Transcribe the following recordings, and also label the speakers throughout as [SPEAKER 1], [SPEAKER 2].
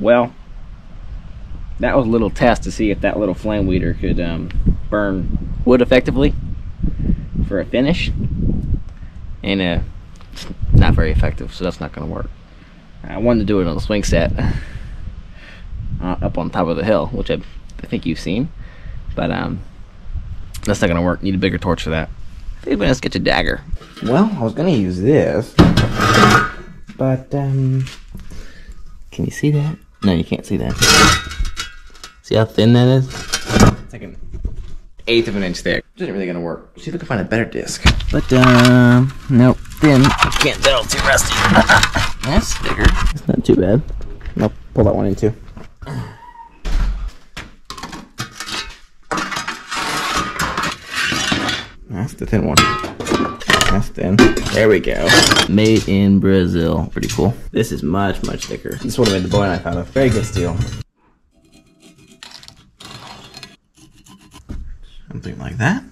[SPEAKER 1] Well, that was a little test to see if that little flame weeder could burn wood effectively for a finish, and it's not very effective, so that's not going to work. I wanted to do it on a swing set up on top of the hill, which I think you've seen, but that's not going to work. Need a bigger torch for that. I think I'm going to get a dagger. Well, I was going to use this, but can you see that? No, you can't see that. See how thin that is? It's like an 1/8 of an inch thick. Which isn't really gonna work. See if I can find a better disc. But nope, thin. I can't tell, too rusty. That's bigger. It's not too bad. I'll pull that one in too. That's the thin one. That's thin. There we go. Made in Brazil. Pretty cool. This is much, much thicker. This would have made the bowie knife out of. Very good steel. Something like that.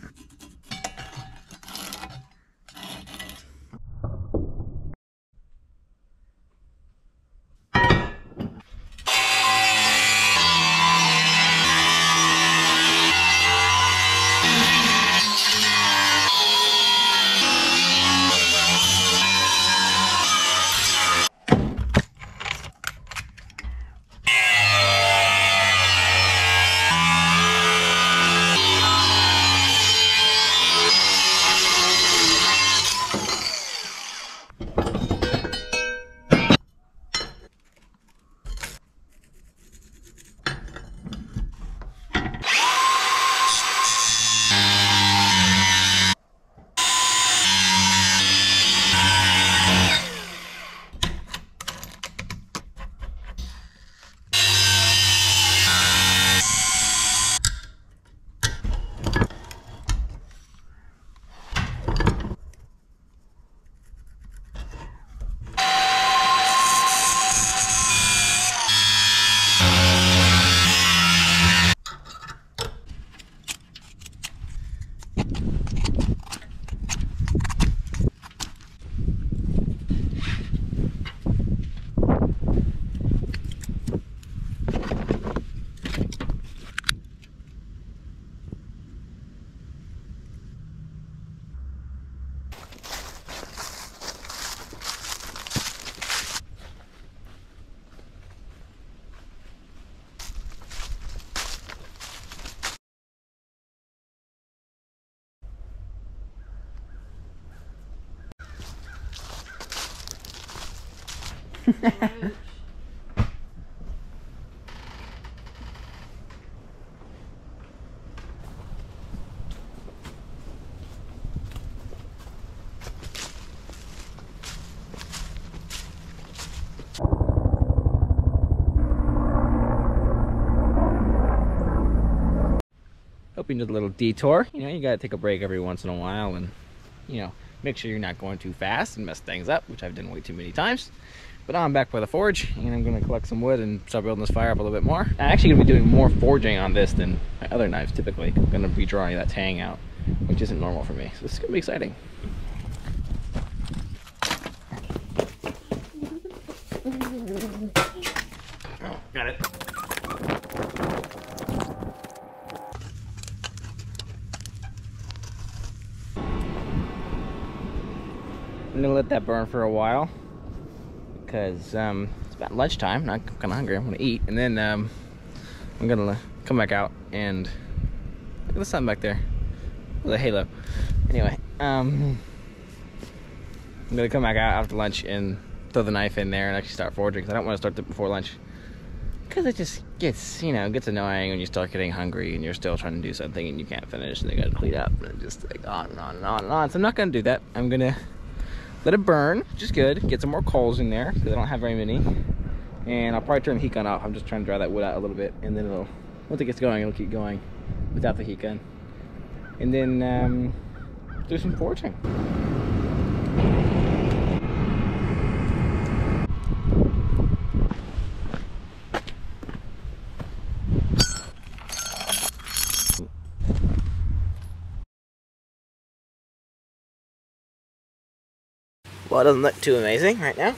[SPEAKER 1] Hope you did a little detour. You know, you gotta take a break every once in a while and, you know, make sure you're not going too fast and mess things up, which I've done way too many times. But now I'm back by the forge, and I'm gonna collect some wood and start building this fire up a little bit more. I'm actually gonna be doing more forging on this than my other knives typically. I'm gonna be drawing that tang out, which isn't normal for me. So this is gonna be exciting. Oh, got it. I'm gonna let that burn for a while because it's about lunchtime. I'm kind of hungry. I'm gonna eat, and then I'm gonna come back out and look at the sun back there, with a halo. Anyway, I'm gonna come back out after lunch and throw the knife in there and actually start forging. Cause I don't want to start it before lunch because it just gets, you know, gets annoying when you start getting hungry and you're still trying to do something and you can't finish and you gotta clean up and just like on and on and on and on. So I'm not gonna do that. I'm gonna let it burn, which is good. Get some more coals in there because I don't have very many. And I'll probably turn the heat gun off. I'm just trying to dry that wood out a little bit, and then it'll, once it gets going, it'll keep going without the heat gun. And then do some forging. Well, it doesn't look too amazing right now.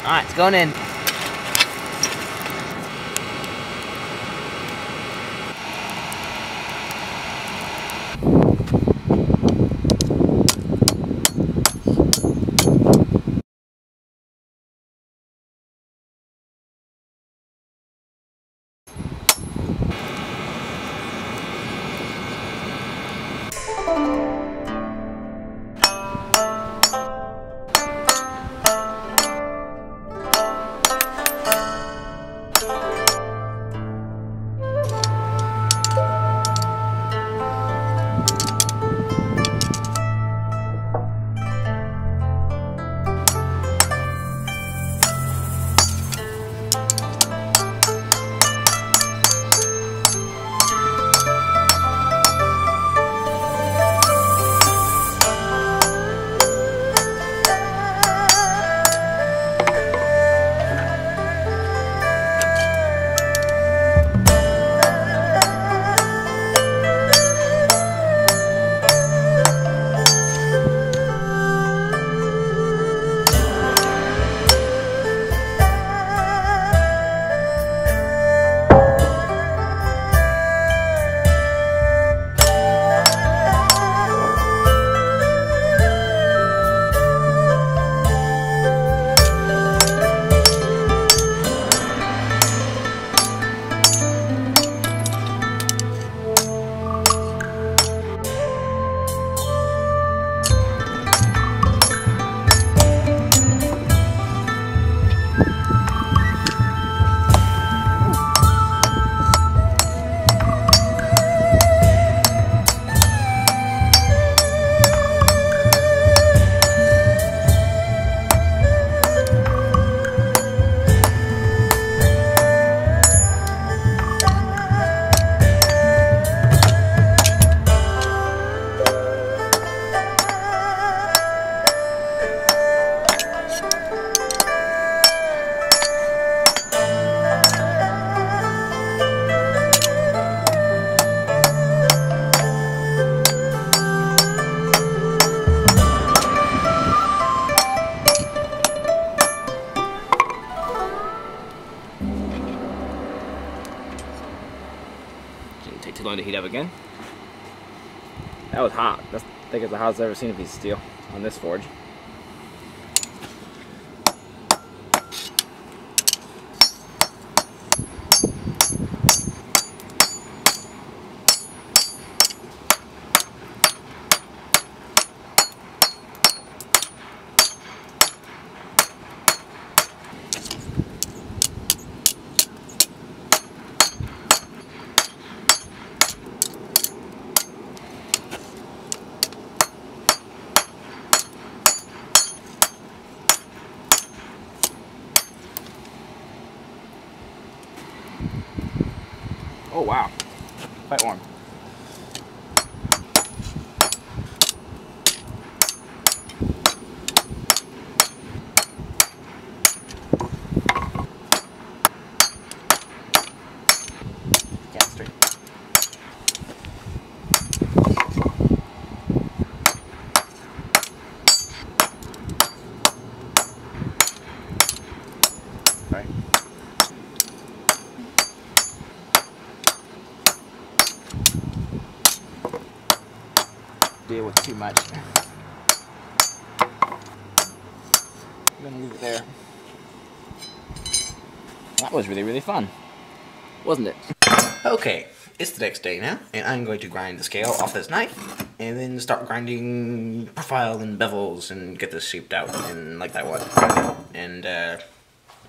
[SPEAKER 1] Alright, it's going in. Didn't take too long to heat up again. That was hot. I think it's the hottest I've ever seen a piece of steel on this forge. Oh wow, quite warm. Yeah, straight. Right. Deal with too much. I'm gonna leave it there. That was really fun, wasn't it? Okay, it's the next day now, and I'm going to grind the scale off this knife, and then start grinding profile and bevels and get this shaped out and like that one. And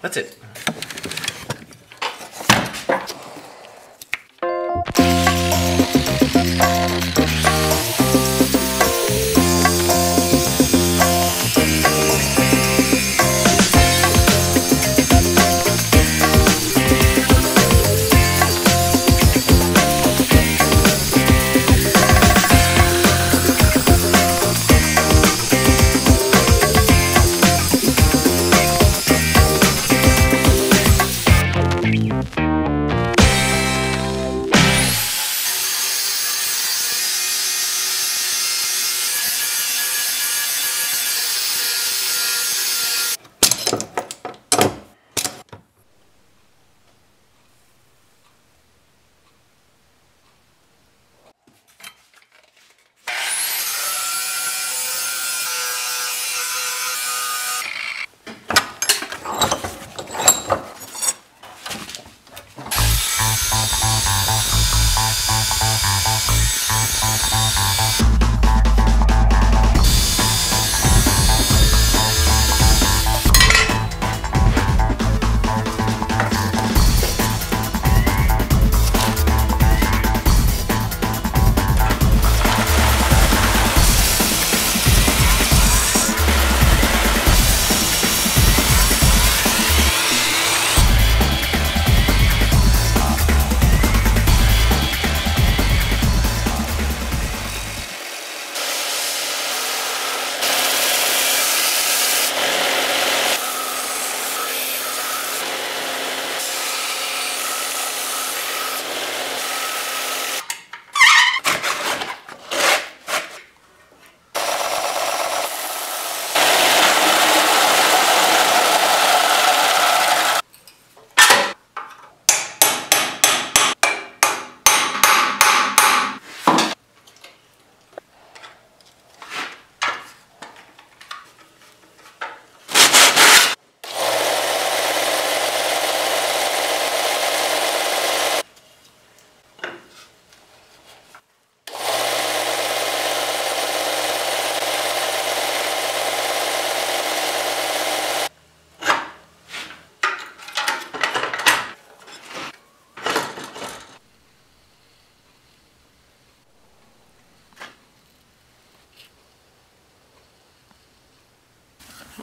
[SPEAKER 1] that's it.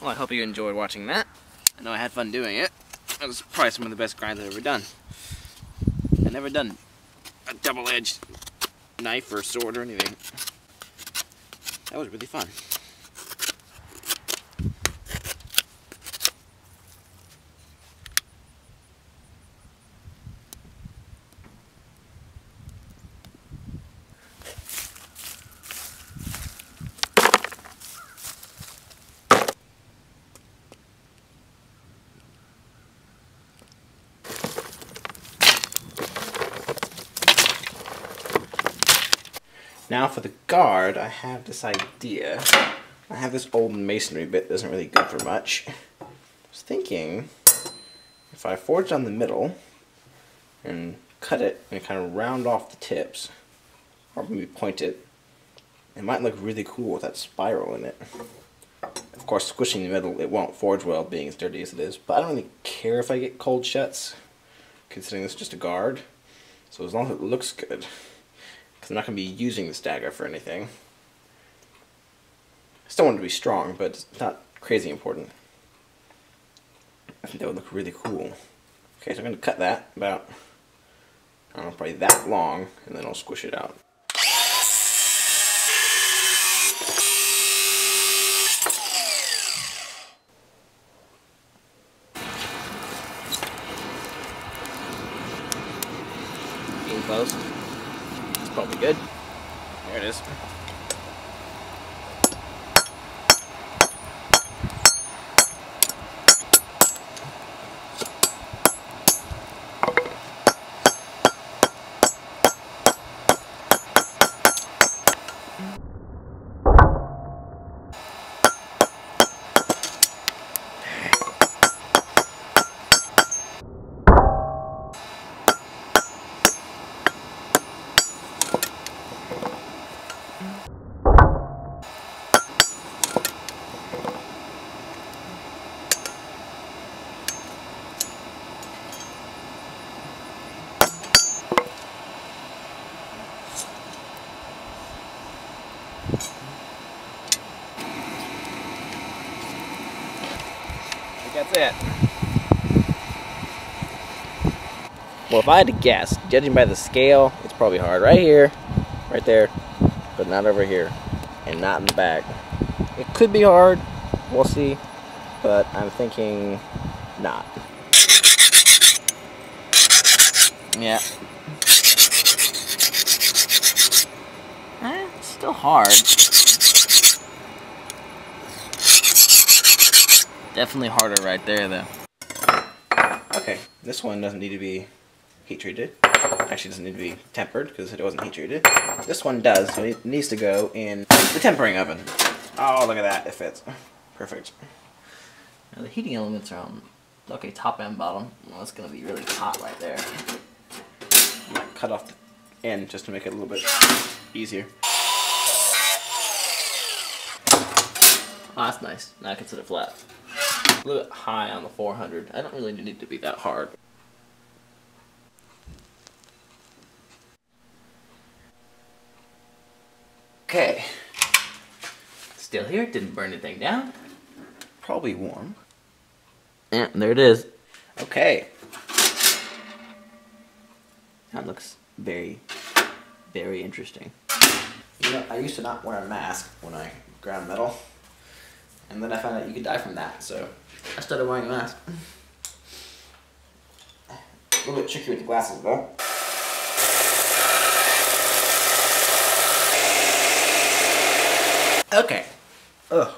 [SPEAKER 1] Well, I hope you enjoyed watching that. I know I had fun doing it. That was probably some of the best grinds I've ever done. I've never done a double-edged knife or sword or anything. That was really fun. Now for the guard, I have this idea. I have this old masonry bit that isn't really good for much. I was thinking if I forge down the middle and cut it and kind of round off the tips, or maybe point it, it might look really cool with that spiral in it. Of course, squishing the middle, it won't forge well being as dirty as it is, but I don't really care if I get cold shuts, considering this is just a guard. So as long as it looks good. Because I'm not going to be using this dagger for anything. I still want it to be strong, but it's not crazy important. I think that would look really cool. Okay, so I'm going to cut that about, I don't know, probably that long, and then I'll squish it out. Getting close. Probably good. There it is. That's it. Well, if I had to guess, judging by the scale, it's probably hard right here, right there, but not over here, and not in the back. It could be hard, we'll see, but I'm thinking not. Yeah. It's still hard. Definitely harder right there, though. Okay, this one doesn't need to be heat treated. Actually, doesn't need to be tempered because it wasn't heat treated. This one does, so it needs to go in the tempering oven. Oh, look at that, it fits. Perfect. Now the heating elements are on, okay, top and bottom. Well, it's going to be really hot right there. I might cut off the end just to make it a little bit easier. Oh, that's nice. Now I can set it flat. A little bit high on the 400. I don't really need it to be that hard. Okay. Still here. Didn't burn anything down. Probably warm. Yeah, there it is. Okay. That looks very, very interesting. You know, I used to not wear a mask when I ground metal. And then I found out you could die from that, so I started wearing a mask. A little bit tricky with the glasses, though. Okay. Ugh.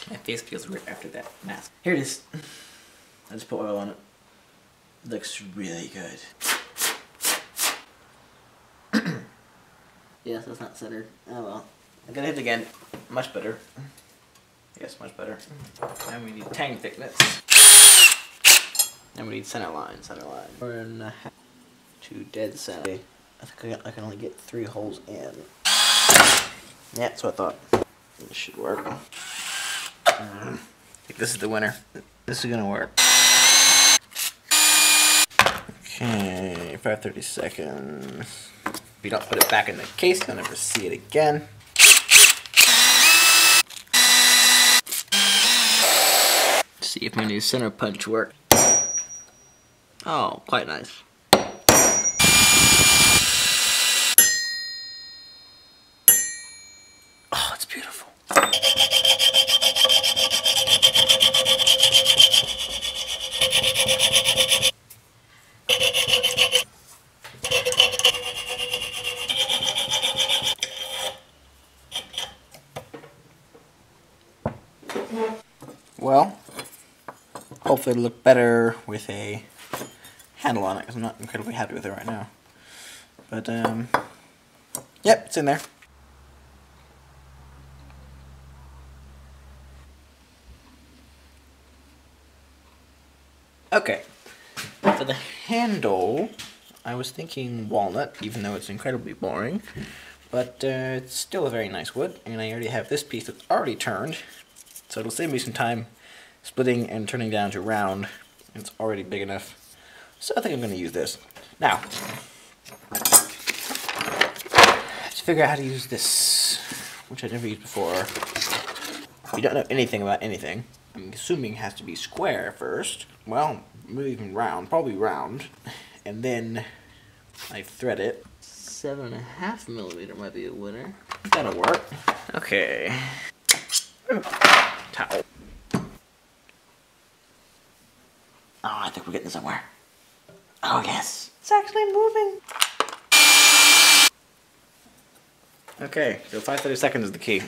[SPEAKER 1] My face feels weird after that mask. Here it is. I just put oil on it. It looks really good. Yes, that's not centered. Oh well. I'm gonna hit it again. Much better. Yes, much better. And we need tang thickness. And we need center line, center line. 4.5 to dead center. I think I can only get 3 holes in. Yeah, that's what I thought. This should work. I think this is the winner. This is gonna work. Okay, 5:30 seconds. If you don't put it back in the case, you'll never see it again. see if my new center punch works. Oh, quite nice. Oh, it's beautiful. Well, hopefully it'll look better with a handle on it, because I'm not incredibly happy with it right now. But, yep, it's in there. Okay, for the handle, I was thinking walnut, even though it's incredibly boring. But it's still a very nice wood, and I already have this piece that's already turned. So it'll save me some time splitting and turning down to round. It's already big enough. So I think I'm going to use this. Now, let's figure out how to use this, which I've never used before. If you don't know anything about anything, I'm assuming it has to be square first. Well, maybe even round, probably round. And then I thread it. 7.5 millimeter might be a winner. That'll work. Okay. Towel. Oh, I think we're getting somewhere. Oh, yes. It's actually moving. Okay, so 5/32 is the key.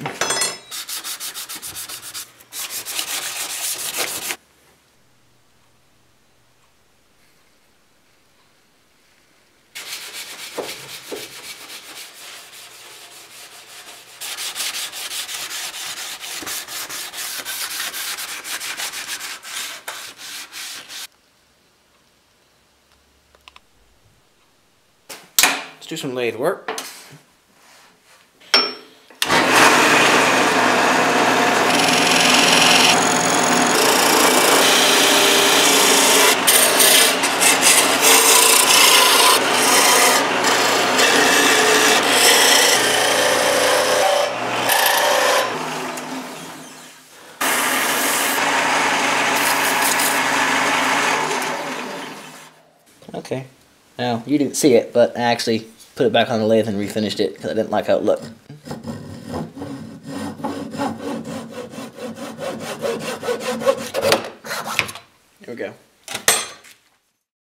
[SPEAKER 1] Let's do some lathe work. Okay. Now, you didn't see it, but I actually put it back on the lathe and refinished it because I didn't like how it looked. Here we go.